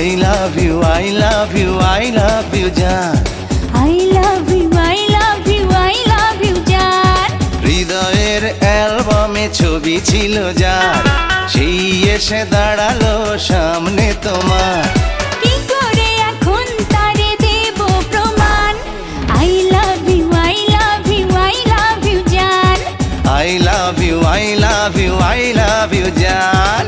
I love you, I love you, I love you জান। I love you, I love you, I love you জান। হৃদয়ের অ্যালবামে ছবি ছিল যার, সেই এসে দাঁড়ালো সামনে তোমার। কি করে এখন তারে দেব প্রমাণ? I love you, I love you, I love you জান। I love you, I love you, I love you জান।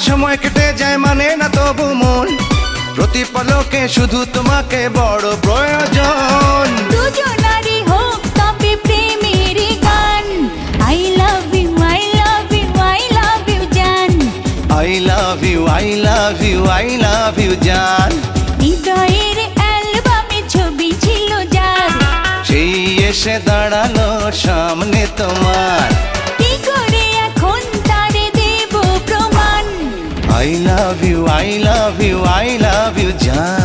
সময় কেটে যায় মানে না তবু মন, প্রতি পলকে শুধু তোমাকে বড় প্রয়োজন। দুজনারই হোক তবে প্রেমের গান। I love you, I love you, I love you জান। I love you, I love you, I love you জান। হৃদয়ের অ্যালবামে ছবি ছিল যার, সেই এসে দাঁড়ালো সামনে তোমার। কি করে এখন তারে দেব প্রমাণ? I love you, I love you, I love you জান।